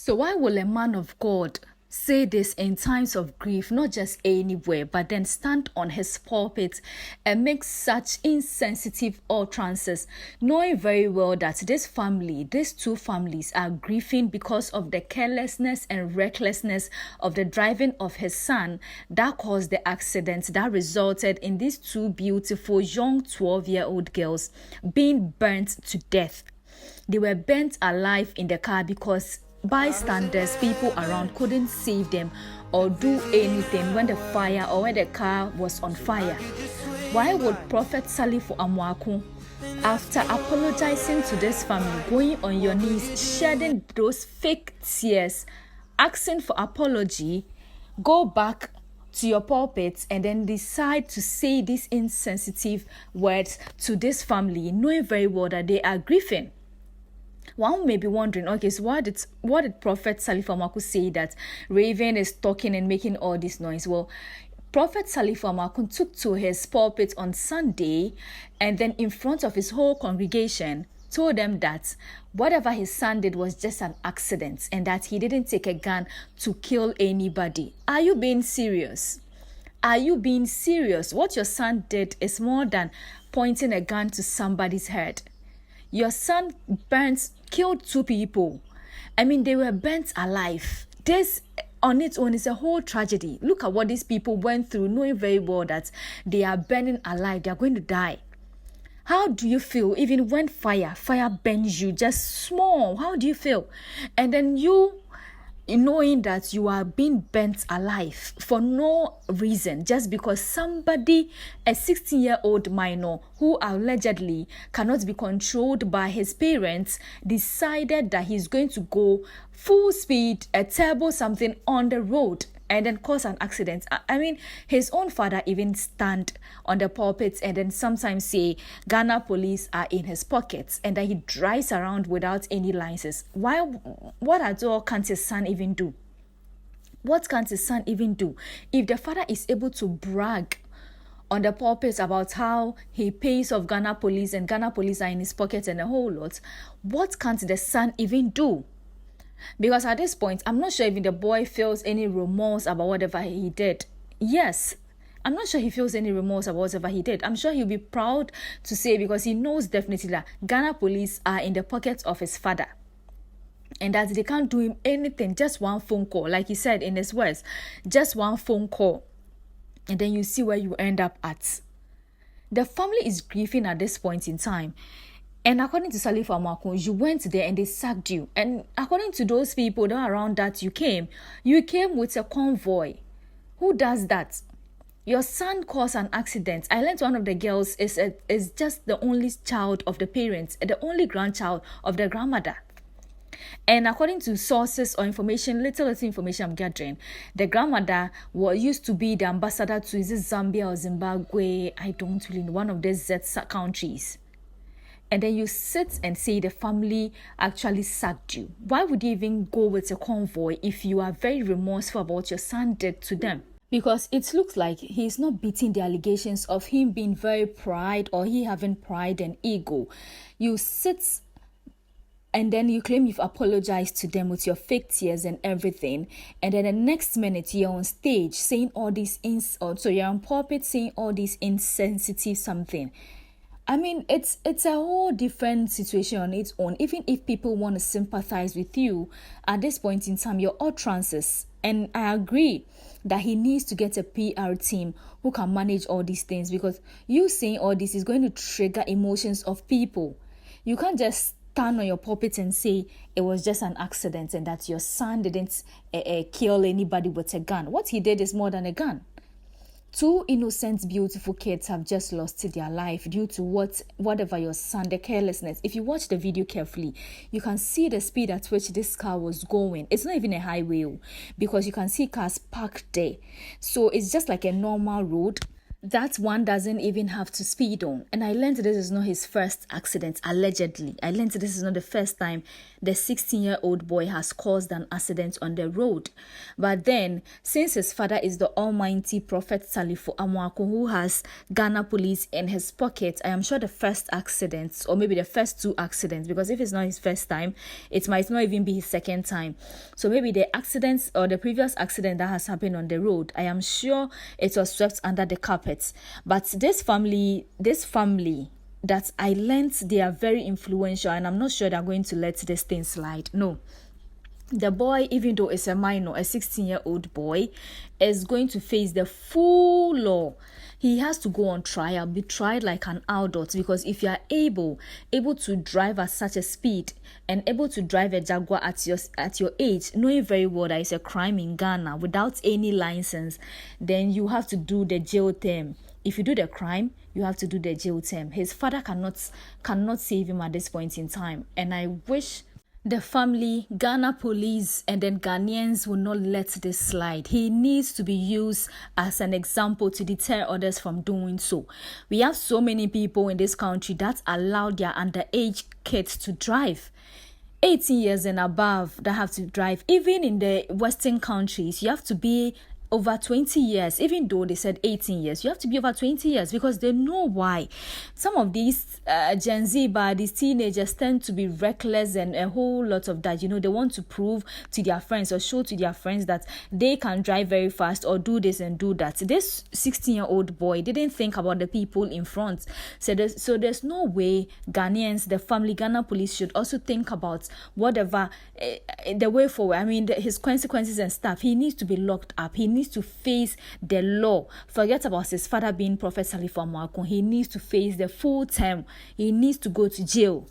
So why will a man of God say this in times of grief, not just anywhere, but then stand on his pulpit and make such insensitive utterances, knowing very well that these two families are grieving because of the carelessness and recklessness of the driving of his son that caused the accident that resulted in these two beautiful young 12-year-old girls being burnt to death. They were burnt alive in the car because bystanders, people around, couldn't save them or do anything when the fire or when the car was on fire. Why would Prophet Salifu Amoako, after apologizing to this family, going on your knees, shedding those fake tears, asking for apology, go back to your pulpit and then decide to say these insensitive words to this family, knowing very well that they are grieving? One may be wondering, okay, so what did Prophet Salifu Amoako say that Raven is talking and making all this noise? Well, Prophet Salifu Amoako took to his pulpit on Sunday and then in front of his whole congregation told them that whatever his son did was just an accident and that he didn't take a gun to kill anybody. Are you being serious? Are you being serious? What your son did is more than pointing a gun to somebody's head. Your son killed two people. I mean, they were burnt alive. This on its own is a whole tragedy. Look at what these people went through, knowing very well that they are burning alive. They are going to die. How do you feel even when fire burns you just small? How do you feel? And then you knowing that you are being burnt alive for no reason, just because somebody, a 16-year-old minor who allegedly cannot be controlled by his parents, decided that he's going to go full speed, a turbo something on the road and then cause an accident. I mean, his own father even stand on the pulpit and then sometimes say Ghana police are in his pockets and that he drives around without any license. What at all can't his son even do? What can't his son even do? If the father is able to brag on the pulpit about how he pays off Ghana police and Ghana police are in his pockets and a whole lot, what can't the son even do? Because at this point, I'm not sure if the boy feels any remorse about whatever he did. Yes, I'm not sure he feels any remorse about whatever he did. I'm sure he'll be proud to say, because he knows definitely that Ghana police are in the pockets of his father and that they can't do him anything. Just one phone call, like he said in his words, just one phone call, and then you see where you end up at. The family is grieving at this point in time. And according to Salifu Amoako, you went there and they sacked you. And according to those people that are around that you came with a convoy. Who does that? Your son caused an accident. I learned one of the girls is just the only child of the parents, the only grandchild of the grandmother. And according to sources or information, little information I'm gathering, the grandmother used to be the ambassador to Zambia or Zimbabwe, I don't really know, one of these Z countries. And then you sit and say the family actually sacked you. Why would you even go with a convoy if you are very remorseful about what your son did to them? Because it looks like he's not beating the allegations of him being very pride or he having pride and ego. You sit and then you claim you've apologized to them with your fake tears and everything. And then the next minute you're on stage saying all these so you're on pulpit saying all these insensitive something. I mean, it's a whole different situation on its own. Even if people want to sympathize with you, at this point in time, your utterances, and I agree that he needs to get a PR team who can manage all these things, because you saying all this is going to trigger emotions of people. You can't just stand on your pulpit and say it was just an accident and that your son didn't kill anybody with a gun. What he did is more than a gun. Two innocent, beautiful kids have just lost their life due to whatever your son, the carelessness. If you watch the video carefully, you can see the speed at which this car was going. It's not even a highway, because you can see cars parked there. So it's just like a normal road that one doesn't even have to speed on. And I learned this is not his first accident, allegedly. I learned this is not the first time the 16-year-old boy has caused an accident on the road. But then, since his father is the almighty Prophet Salifu Amoako, who has Ghana police in his pocket, I am sure the first accident, or maybe the first 2 accidents, because if it's not his first time, it might not even be his second time. So maybe the accidents or the previous accident that has happened on the road, I am sure it was swept under the carpet. But this family that I learned, they are very influential, and I'm not sure they're going to let this thing slide. No. The boy, even though it's a minor, a 16-year-old boy, is going to face the full law. He has to go on trial, be tried like an adult, because if you are able to drive at such a speed and able to drive a Jaguar at your age, knowing very well that it's a crime in Ghana without any license, then you have to do the jail term. If you do the crime, you have to do the jail term. His father cannot save him at this point in time. And I wish the family, Ghana police, and then Ghanaians will not let this slide. He needs to be used as an example to deter others from doing so. We have so many people in this country that allow their underage kids to drive. 18 years and above that have to drive. Even in the Western countries, you have to be over 20 years. Even though they said 18 years, you have to be over 20 years, because they know why. Some of these Gen Z, these teenagers tend to be reckless and a whole lot of that. They want to prove to their friends or show to their friends that they can drive very fast or do this and do that. This 16-year-old boy didn't think about the people in front. So there's no way Ghanaians, the family, Ghana police should also think about whatever the way forward. I mean, his consequences and stuff. He needs to be locked up. He needs to face the law. Forget about his father being Prophet Salifu Amoako. He needs to face the full term. He needs to go to jail.